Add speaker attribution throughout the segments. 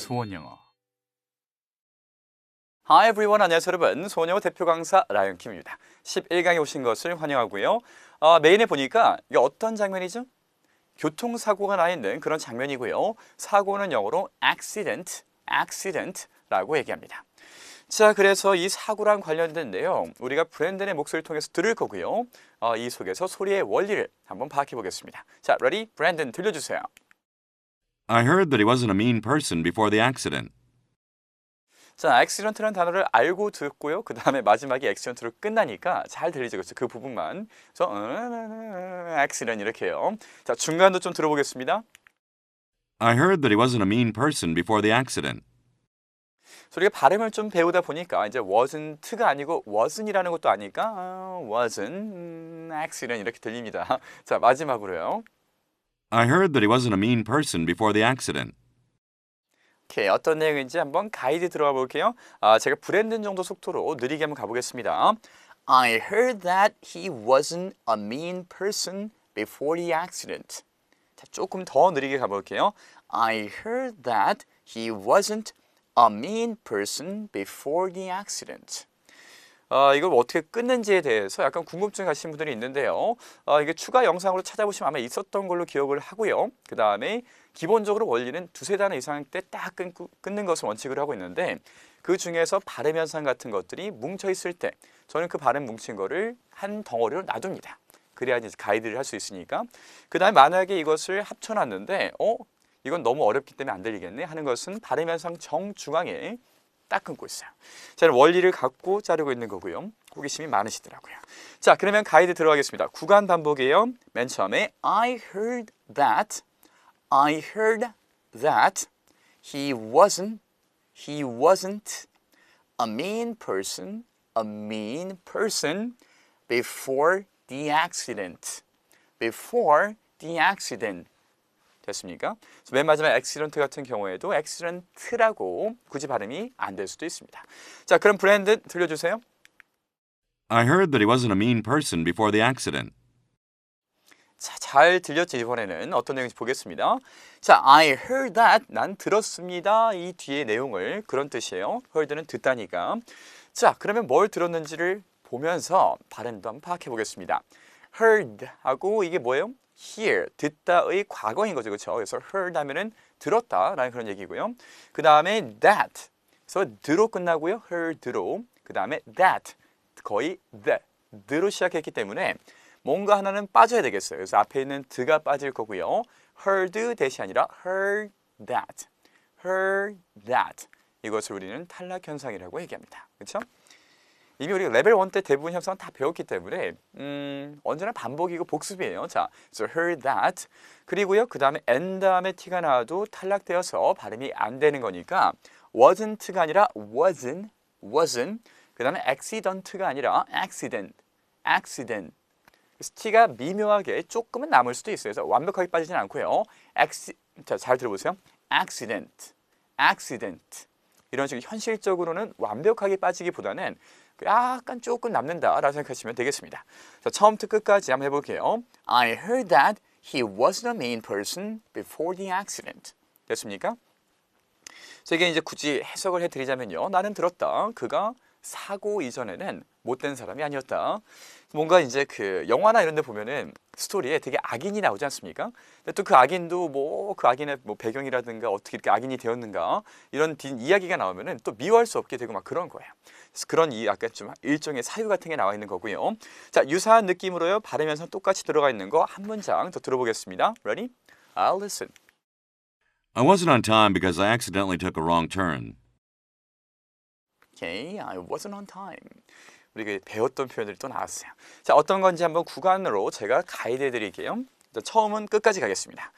Speaker 1: 수원영어.
Speaker 2: Hi everyone, 안녕하세요 여러분. 수원영어 대표 강사 라이언킴입니다. 11강에 오신 것을 환영하고요. 메인에 보니까 이게 어떤 장면이죠? 교통사고가 나 있는 그런 장면이고요. 사고는 영어로 accident라고 얘기합니다. 자, 그래서 이 사고랑 관련된 내용 우리가 브랜든의 목소리를 통해서 들을 거고요. 이 속에서 소리의 원리를 한번 파악해 보겠습니다. 자, ready? 브랜든 들려주세요.
Speaker 3: I heard that he wasn't a mean person before the accident.
Speaker 2: 자, accident라는 단어를 알고 듣고요. 그 다음에 마지막에 accident로 끝나니까 잘 들리죠. 그렇죠? 그 부분만. 그래서 accident 이렇게 해요. 자, 중간도 좀 들어보겠습니다.
Speaker 3: I heard that he wasn't a mean person before the accident.
Speaker 2: 우리가 발음을 좀 배우다 보니까 이제 wasn't가 아니고 wasn'이라는 것도 아니까 wasn't accident 이렇게 들립니다. 자, 마지막으로요.
Speaker 3: I heard that he wasn't a mean person before the accident.
Speaker 2: 오케이, 어떤 내용인지 한번 가이드 들어가 볼게요. 제가 브랜든 정도 속도로 느리게 한번 가보겠습니다. I heard that he wasn't a mean person before the accident. 자, 조금 더 느리게 가볼게요. I heard that he wasn't a mean person before the accident. 이걸 어떻게 끊는지에 대해서 약간 궁금증 가신 분들이 있는데요. 이게 추가 영상으로 찾아보시면 아마 있었던 걸로 기억을 하고요. 그 다음에 기본적으로 원리는 두세 단어 이상 때 딱 끊는 것을 원칙으로 하고 있는데 그 중에서 발음 현상 같은 것들이 뭉쳐 있을 때 저는 그 발음 뭉친 거를 한 덩어리로 놔둡니다. 그래야 이제 가이드를 할 수 있으니까. 그 다음에 만약에 이것을 합쳐놨는데 이건 너무 어렵기 때문에 안 들리겠네 하는 것은 발음 현상 정중앙에 딱 끊고 있어요. 저는 원리를 갖고 자르고 있는 거고요. 호기심이 많으시더라고요. 자, 그러면 가이드 들어가겠습니다. 구간 반복이에요. 맨 처음에 I heard that he wasn't a mean person before the accident. 됐습니까? 맨 마지막 accident 같은 경우에도 accident라고 굳이 발음이 안 될 수도 있습니다. 자, 그럼 브랜든 들려주세요.
Speaker 3: I heard that he wasn't a mean person before the accident.
Speaker 2: 자, 잘 들렸죠? 이번에는 어떤 내용인지 보겠습니다. 자, I heard that. 난 들었습니다. 이 뒤에 내용을 그런 뜻이에요. heard는 듣다니까. 자, 그러면 뭘 들었는지를 보면서 발음도 한번 파악해 보겠습니다. heard 하고 이게 뭐예요? hear, 듣다의 과거인 거죠. 그렇죠? 그래서 heard 하면은 들었다라는 그런 얘기고요. 그 다음에 that. 그래서 드로 끝나고요. heard로. 그 다음에 that. 거의 the로 시작했기 때문에 뭔가 하나는 빠져야 되겠어요. 그래서 앞에 있는 드가 빠질 거고요. heard 대시 아니라 heard that. 이것을 우리는 탈락 현상이라고 얘기합니다. 그렇죠? 이미 우리가 레벨 1 때 대부분 형상은 다 배웠기 때문에 언제나 반복이고 복습이에요. 자, so heard that. 그리고요, 그 다음에 n 다음에 t가 나와도 탈락되어서 발음이 안 되는 거니까 wasn't가 아니라 wasn't. 그 다음에 accident가 아니라 accident. 그래서 t가 미묘하게 조금은 남을 수도 있어요. 그래서 완벽하게 빠지진 않고요. 자, 잘 들어보세요. accident. 이런 식으로 현실적으로는 완벽하게 빠지기보다는 약간 조금 남는다라고 생각하시면 되겠습니다. 자, 처음부터 끝까지 한번 해볼게요. I heard that he wasn't a mean person before the accident. 됐습니까? 그래서 이게 이제 굳이 해석을 해드리자면요. 나는 들었다. 그가 사고 이전에는 못된 사람이 아니었다. 뭔가 이제 그 영화나 이런 데 보면은 스토리에 되게 악인이 나오지 않습니까? 근데 또 그 악인도 그 악인의 배경이라든가 어떻게 이렇게 악인이 되었는가 이런 이야기가 나오면은 또 미워할 수 없게 되고 막 그런 거예요. 그래서 그런 약간 좀 일종의 사유 같은 게 나와 있는 거고요. 자, 유사한 느낌으로요. 발음 현상 똑같이 들어가 있는 거 한 문장 더 들어보겠습니다. Ready? I'll listen.
Speaker 3: I wasn't on time because I accidentally took a wrong turn.
Speaker 2: Okay, I wasn't on time. 우리가 배웠던 표현들이 또 나왔어요. 자, 어떤 건지 한번 구간으로 제가 가이드 해드릴게요. 자, 처음은 끝까지 가겠습니다.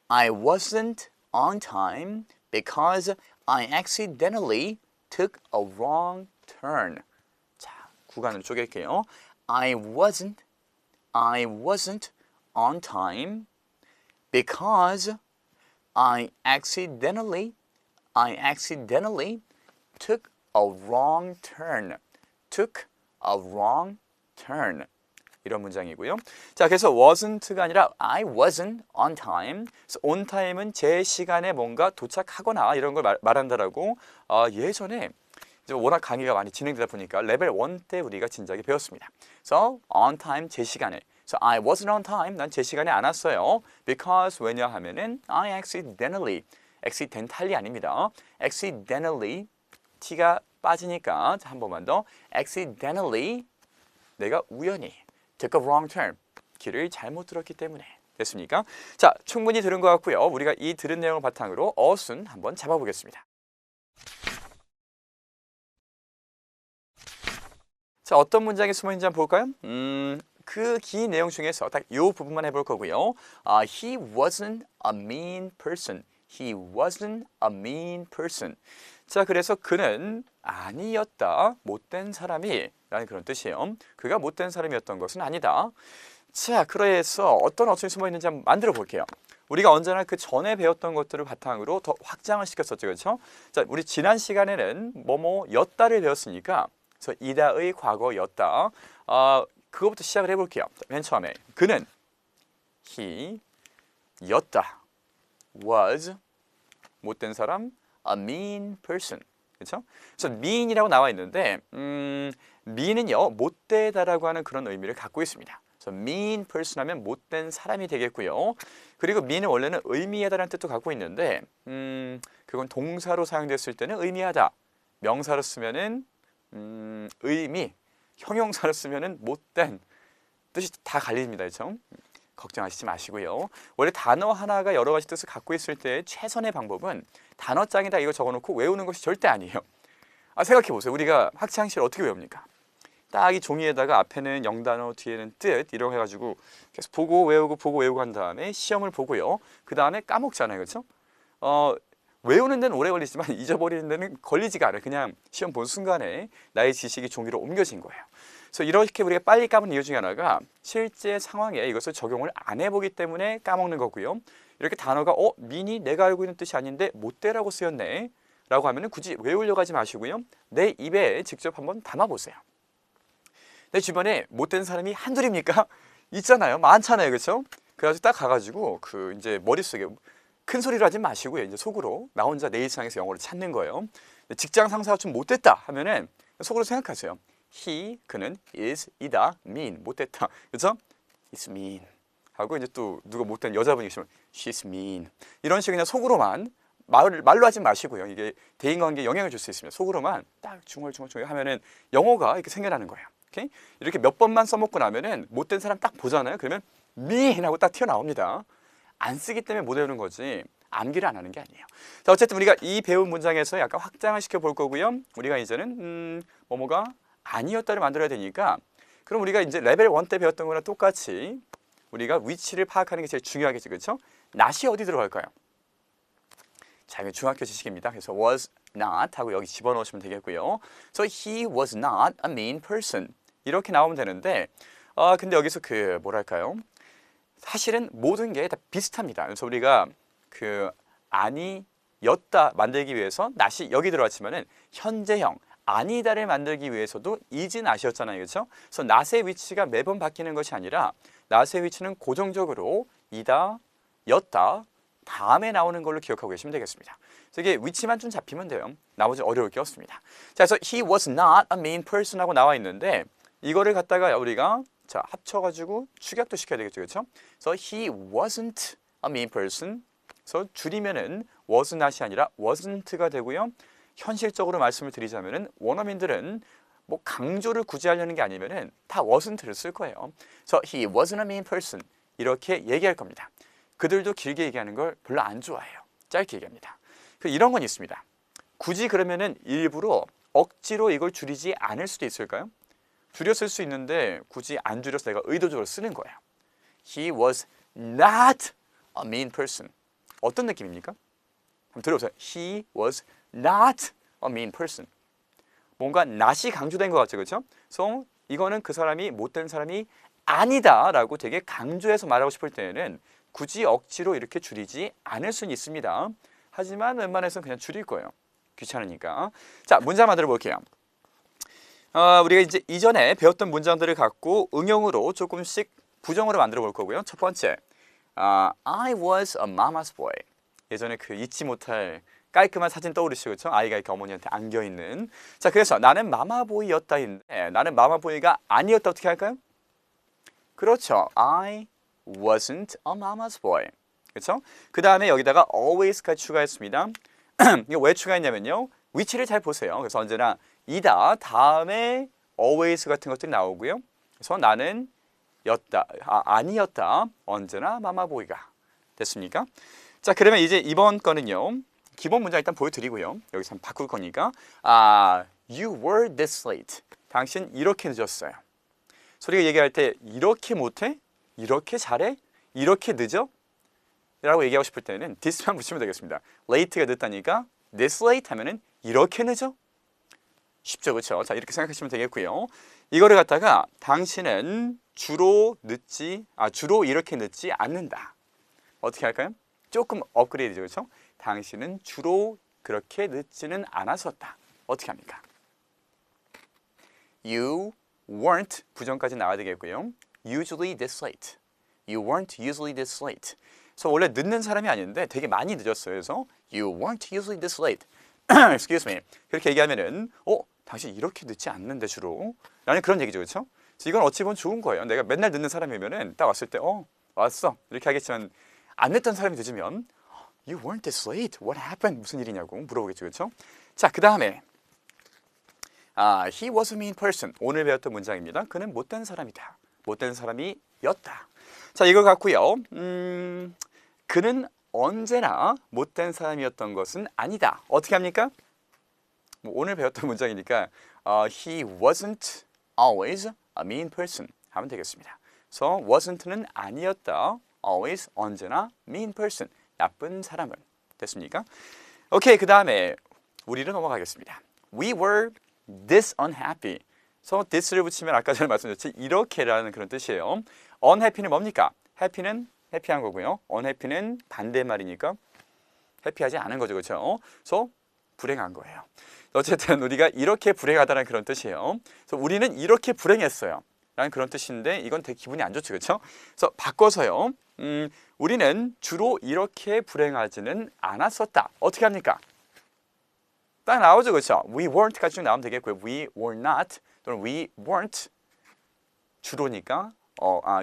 Speaker 2: I wasn't on time because I accidentally took a wrong turn. 자, 구간으로 쪼갤게요. I wasn't on time because I accidentally took a wrong turn. 이런 문장이고요. 자, 그래서 wasn't가 아니라 I wasn't on time. 그래서 on time은 제 시간에 뭔가 도착하거나 이런 걸 말한다라고 예전에 이제 워낙 강의가 많이 진행되다 보니까 레벨 1 때 우리가 진작에 배웠습니다. 그래서 on time 제 시간에. So I wasn't on time. 난 제 시간에 안 왔어요. Because 왜냐하면은 I accidentally 아닙니다. accidentally t가 빠지니까 한 번만 더 accidentally 내가 우연히 took a wrong turn 길을 잘못 들었기 때문에 됐습니까? 자, 충분히 들은 것 같고요. 우리가 이 들은 내용을 바탕으로 어순 한번 잡아보겠습니다. 자, 어떤 문장이 숨어있는지 한번 볼까요? 그 긴 내용 중에서 딱 이 부분만 해볼 거고요. He wasn't a mean person. He wasn't a mean person. 자, 그래서 그는 아니었다. 못된 사람이 라는 그런 뜻이에요. 그가 못된 사람이었던 것은 아니다. 자, 그래서 어떤 어순이 숨어있는지 한번 만들어 볼게요. 우리가 언제나 그 전에 배웠던 것들을 바탕으로 더 확장을 시켰었죠. 그렇죠? 자, 우리 지난 시간에는 뭐뭐였다를 배웠으니까 그래서 이다의 과거였다. 그거부터 시작을 해볼게요. 맨 처음에 그는 he 였다. was 못된 사람 a mean person. 그렇죠? 그래서 mean이라고 나와 있는데 mean은요 못되다라고 하는 그런 의미를 갖고 있습니다. 그래서 mean person 하면 못된 사람이 되겠고요. 그리고 mean은 원래는 의미하다라는 뜻도 갖고 있는데 그건 동사로 사용됐을 때는 의미하다. 명사로 쓰면은 의미, 형용사로 쓰면은 못된 뜻이 다 갈립니다. 그렇죠? 걱정하시지 마시고요. 원래 단어 하나가 여러 가지 뜻을 갖고 있을 때 최선의 방법은 단어장에다 이거 적어놓고 외우는 것이 절대 아니에요. 생각해 보세요. 우리가 학창시절 어떻게 외웁니까? 딱 이 종이에다가 앞에는 영단어, 뒤에는 뜻 이런 해가지고 계속 보고 외우고 한 다음에 시험을 보고요. 그 다음에 까먹잖아요. 그렇죠? 외우는 데는 오래 걸리지만 잊어버리는 데는 걸리지가 않아요. 그냥 시험 본 순간에 나의 지식이 종이로 옮겨진 거예요. 그래서 이렇게 우리가 빨리 까먹는 이유 중에 하나가 실제 상황에 이것을 적용을 안 해보기 때문에 까먹는 거고요. 이렇게 단어가 mean이 내가 알고 있는 뜻이 아닌데 못되라고 쓰였네 라고 하면 굳이 외우려고 하지 마시고요. 내 입에 직접 한번 담아보세요. 내 주변에 못된 사람이 한둘입니까? 있잖아요. 많잖아요. 그렇죠? 그래가지고 딱 가가지고 이제 머릿속에 큰 소리로 하지 마시고요. 이제 속으로 나 혼자 내 일상에서 영어를 찾는 거예요. 직장 상사가 좀 못됐다 하면은 속으로 생각하세요. he 그는 is 이다 mean 못됐다. 그렇죠? is mean 하고 이제 또 누가 못된 여자분이 계시면 she's mean 이런 식으로 그냥 속으로만 말로 하지 마시고요. 이게 대인관계에 영향을 줄 수 있습니다. 속으로만 딱 중얼중얼 하면은 영어가 이렇게 생겨나는 거예요. 오케이? 이렇게 몇 번만 써먹고 나면은 못된 사람 딱 보잖아요. 그러면 mean 하고 딱 튀어나옵니다. 안 쓰기 때문에 못 외우는 거지 암기를 안 하는 게 아니에요. 자, 어쨌든 우리가 이 배운 문장에서 약간 확장을 시켜볼 거고요. 우리가 이제는 뭐뭐가 아니었다를 만들어야 되니까 그럼 우리가 이제 레벨 1 때 배웠던 거랑 똑같이 우리가 위치를 파악하는 게 제일 중요하겠죠. 그렇죠? not이 어디 들어갈까요? 자, 이거 중학교 지식입니다. 그래서 was not 하고 여기 집어넣으시면 되겠고요. So he was not a mean person. 이렇게 나오면 되는데 근데 여기서 뭐랄까요? 사실은 모든 게 다 비슷합니다. 그래서 우리가 아니였다 만들기 위해서 not이 여기 들어왔지만은 현재형 아니다를 만들기 위해서도 is not이었잖아요. 그렇죠? 그래서 not의 위치가 매번 바뀌는 것이 아니라 not의 위치는 고정적으로 이다, 였다 다음에 나오는 걸로 기억하고 계시면 되겠습니다. 그래서 이게 위치만 좀 잡히면 돼요. 나머지 어려울 게 없습니다. 자, 그래서 he was not a mean person 하고 나와 있는데 이거를 갖다가 우리가 합쳐가지고 축약도 시켜야 되겠죠. 그렇죠? 그래서 he wasn't a mean person. 그래서 줄이면은 was not이 아니라 wasn't가 되고요. 현실적으로 말씀을 드리자면은 원어민들은 뭐 강조를 굳이 하려는 게 아니면은 다 wasn't를 쓸 거예요. 그래서 he wasn't a mean person 이렇게 얘기할 겁니다. 그들도 길게 얘기하는 걸 별로 안 좋아해요. 짧게 얘기합니다. 이런 건 있습니다. 굳이 그러면은 일부러 억지로 이걸 줄이지 않을 수도 있을까요? 줄였을 수 있는데 굳이 안 줄여서 내가 의도적으로 쓰는 거예요. He was not a mean person. 어떤 느낌입니까? 한번 들어보세요. He was not a mean person. 뭔가 not이 강조된 것 같죠, 그렇죠? 그래서 이거는 그 사람이 못된 사람이 아니다라고 되게 강조해서 말하고 싶을 때에는 굳이 억지로 이렇게 줄이지 않을 수는 있습니다. 하지만 웬만해서는 그냥 줄일 거예요. 귀찮으니까. 자, 문제 만들어 볼게요. 우리가 이제 이전에 배웠던 문장들을 갖고 응용으로 조금씩 부정어를 만들어 볼 거고요. 첫 번째, I was a mama's boy. 예전에 그 잊지 못할 깔끔한 사진 떠오르시죠? 그렇죠? 아이가 이렇게 어머니한테 안겨 있는. 자, 그래서 나는 마마보이였다인데 나는 마마보이가 아니었다 어떻게 할까요? 그렇죠. I wasn't a mama's boy. 그렇죠? 그 다음에 여기다가 always까지 추가했습니다. 이거 왜 추가했냐면요. 위치를 잘 보세요. 그래서 언제나 이다 다음에 always 같은 것들이 나오고요. 그래서 나는 아니었다. 언제나 마마보이가. 됐습니까? 자, 그러면 이제 이번 거는요. 기본 문장 일단 보여드리고요. 여기서 한번 바꿀 거니까 You were this late. 당신 이렇게 늦었어요. 소리가 얘기할 때 이렇게 못해? 이렇게 잘해? 이렇게 늦어? 라고 얘기하고 싶을 때는 this만 붙이면 되겠습니다. late가 늦다니까 this late 하면은 이렇게 늦어? 쉽죠, 그렇죠? 자, 이렇게 생각하시면 되겠고요. 이거를 갖다가 당신은 주로 이렇게 늦지 않는다. 어떻게 할까요? 조금 업그레이드죠, 그렇죠? 당신은 주로 그렇게 늦지는 않았었다. 어떻게 합니까? You weren't 부정까지 나와야 되겠고요. Usually this late. You weren't usually this late. 그래서 원래 늦는 사람이 아닌데 되게 많이 늦었어요. 그래서 You weren't usually this late. Excuse me. 그렇게 얘기하면은 당신 이렇게 늦지 않는데 주로 라는 그런 얘기죠. 그렇죠? 그래서 이건 어찌 보면 좋은 거예요. 내가 맨날 늦는 사람이면은 딱 왔을 때 왔어. 이렇게 하겠지만 안 늦던 사람이 늦으면 You weren't this late. What happened? 무슨 일이냐고 물어보겠죠. 그렇죠? 자, 그다음에 He was a mean person. 오늘 배웠던 문장입니다. 그는 못된 사람이다. 못된 사람이었다. 자, 이걸 갖고요. 그는 언제나 못된 사람이었던 것은 아니다. 어떻게 합니까? 오늘 배웠던 문장이니까 He wasn't always a mean person 하면 되겠습니다. 그래서 wasn't는 아니었다. always 언제나 mean person 나쁜 사람은 됐습니까? 오케이, 그 다음에 우리로 넘어가겠습니다. We were this unhappy. 그래서 this를 붙이면 아까 전에 말씀드렸지 이렇게라는 그런 뜻이에요. unhappy는 뭡니까? happy는 해피한 거고요. unhappy는 반대말이니까 해피하지 않은 거죠, 그렇죠? 그래서 불행한 거예요. 어쨌든 우리가 이렇게 불행하다는 그런 뜻이에요. 그래서 우리는 이렇게 불행했어요. 라는 그런 뜻인데 이건 되게 기분이 안 좋죠, 그렇죠? 그래서 바꿔서요. 우리는 주로 이렇게 불행하지는 않았었다. 어떻게 합니까? 딱 나오죠, 그렇죠? We weren't까지 쭉 나오면 되겠고요. We were not 또는 we weren't 주로니까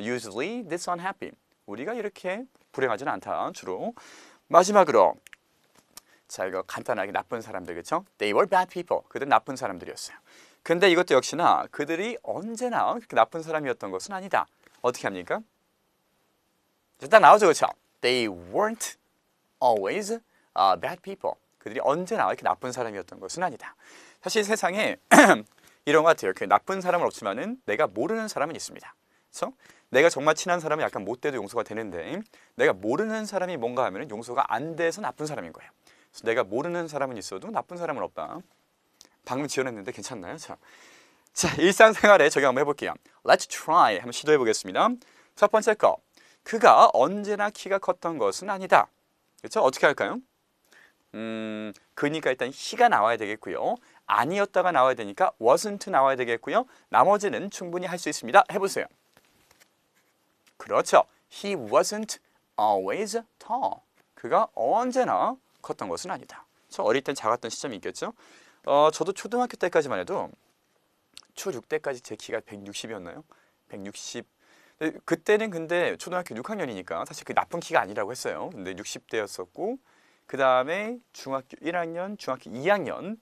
Speaker 2: usually this unhappy. 우리가 이렇게 불행하지는 않다. 주로. 마지막으로 자, 이거 간단하게 나쁜 사람들, 그렇죠? They were bad people. 그들은 나쁜 사람들이었어요. 근데 이것도 역시나 그들이 언제나 그렇게 나쁜 사람이었던 것은 아니다. 어떻게 합니까? 일단 나오죠, 그렇죠? They weren't always bad people. 그들이 언제나 이렇게 나쁜 사람이었던 것은 아니다. 사실 세상에 이런 것 같아요. 그 나쁜 사람은 없지만은 내가 모르는 사람은 있습니다. 그렇죠? 내가 정말 친한 사람은 약간 못돼도 용서가 되는데 내가 모르는 사람이 뭔가 하면 용서가 안 돼서 나쁜 사람인 거예요. 그래서 내가 모르는 사람은 있어도 나쁜 사람은 없다. 방금 지어냈는데 괜찮나요? 자, 일상생활에 적용 한번 해볼게요. Let's try. 한번 시도해 보겠습니다. 첫 번째 거. 그가 언제나 키가 컸던 것은 아니다. 그렇죠? 어떻게 할까요? 그러니까 일단 he가 나와야 되겠고요. 아니었다가 나와야 되니까 wasn't 나와야 되겠고요. 나머지는 충분히 할 수 있습니다. 해보세요. 그렇죠. He wasn't always tall. 그가 언제나 컸던 것은 아니다. 저 어릴 땐 작았던 시점이 있겠죠. 저도 초등학교 때까지만 해도 초6 때까지 제 키가 160이었나요? 160. 그때는 근데 초등학교 6학년이니까 사실 그 나쁜 키가 아니라고 했어요. 근데 60대였었고 그 다음에 중학교 1학년, 중학교 2학년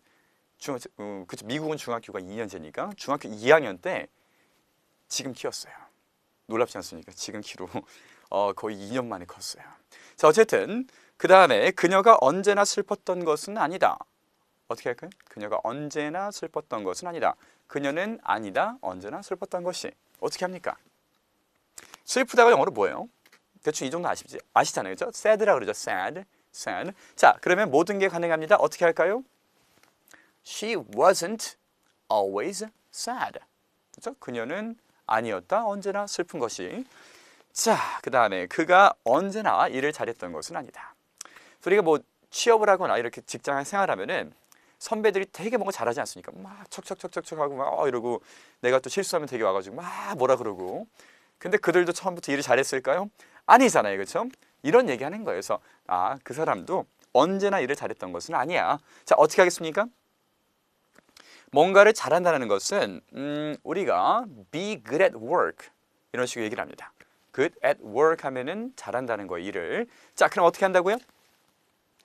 Speaker 2: 그쵸, 미국은 중학교가 2년제니까 중학교 2학년 때 지금 키였어요. 놀랍지 않습니까? 지금 키로 거의 2년 만에 컸어요. 자, 어쨌든 그 다음에 그녀가 언제나 슬펐던 것은 아니다. 어떻게 할까요? 그녀가 언제나 슬펐던 것은 아니다. 그녀는 아니다. 언제나 슬펐던 것이. 어떻게 합니까? 슬프다가 영어로 뭐예요? 대충 이 정도 아시잖아요. 그렇죠? sad라고 그러죠. sad. 자, 그러면 모든 게 가능합니다. 어떻게 할까요? She wasn't always sad. 그렇죠? 그녀는 아니었다. 언제나 슬픈 것이. 자, 그 다음에 그가 언제나 일을 잘했던 것은 아니다. 우리가 뭐 취업을 하거나 이렇게 직장 생활하면은 선배들이 되게 뭔가 잘하지 않습니까? 막 척척척척척 하고 막 이러고 내가 또 실수하면 되게 와가지고 막 뭐라 그러고. 근데 그들도 처음부터 일을 잘했을까요? 아니잖아요, 그렇죠? 이런 얘기하는 거예요. 그래서 그 사람도 언제나 일을 잘했던 것은 아니야. 자, 어떻게 하겠습니까? 뭔가를 잘한다는 것은 우리가 be good at work 이런 식으로 얘기를 합니다. good at work 하면은 잘한다는 거예요, 일을. 자, 그럼 어떻게 한다고요?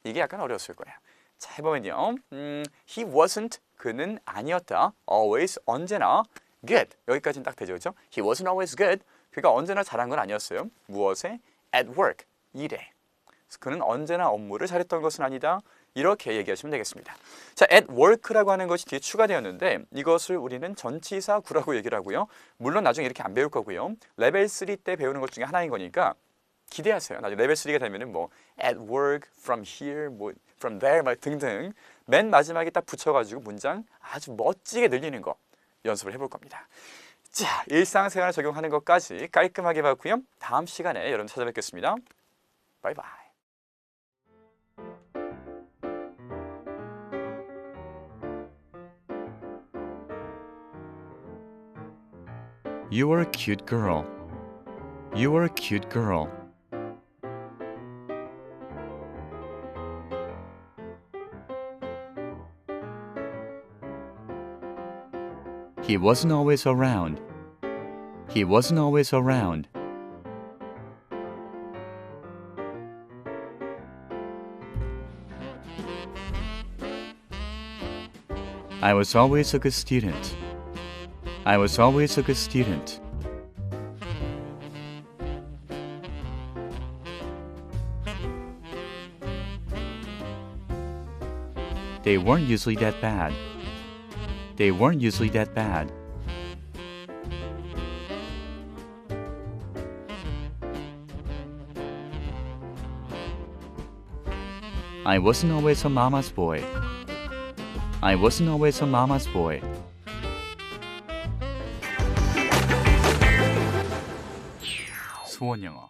Speaker 2: 이게 약간 어려웠을 거예요. 자, 해보면요. He wasn't, 그는 아니었다. always, 언제나. good, 여기까지는 딱 되죠, 그렇죠? He wasn't always good. 그가 언제나 잘한 건 아니었어요. 무엇에? at work, 일에. 그는 언제나 업무를 잘했던 것은 아니다. 이렇게 얘기하시면 되겠습니다. 자, at work라고 하는 것이 뒤에 추가되었는데 이것을 우리는 전치사 구라고 얘기를 하고요. 물론 나중에 이렇게 안 배울 거고요. 레벨 3 때 배우는 것 중에 하나인 거니까 기대하세요. 나중에 레벨 3가 되면은 뭐 at work, from here, 뭐 from there 막 등등 맨 마지막에 딱 붙여가지고 문장 아주 멋지게 늘리는 거 연습을 해볼 겁니다. 자, 일상생활에 적용하는 것까지 깔끔하게 봤고요. 다음 시간에 여러분 찾아뵙겠습니다. 바이바이.
Speaker 1: You are a cute girl. You are a cute girl. He wasn't always around. He wasn't always around. I was always a good student. I was always a good student. They weren't usually that bad. They weren't usually that bad. I wasn't always a mama's boy. I wasn't always a mama's boy.
Speaker 2: 수원 영어.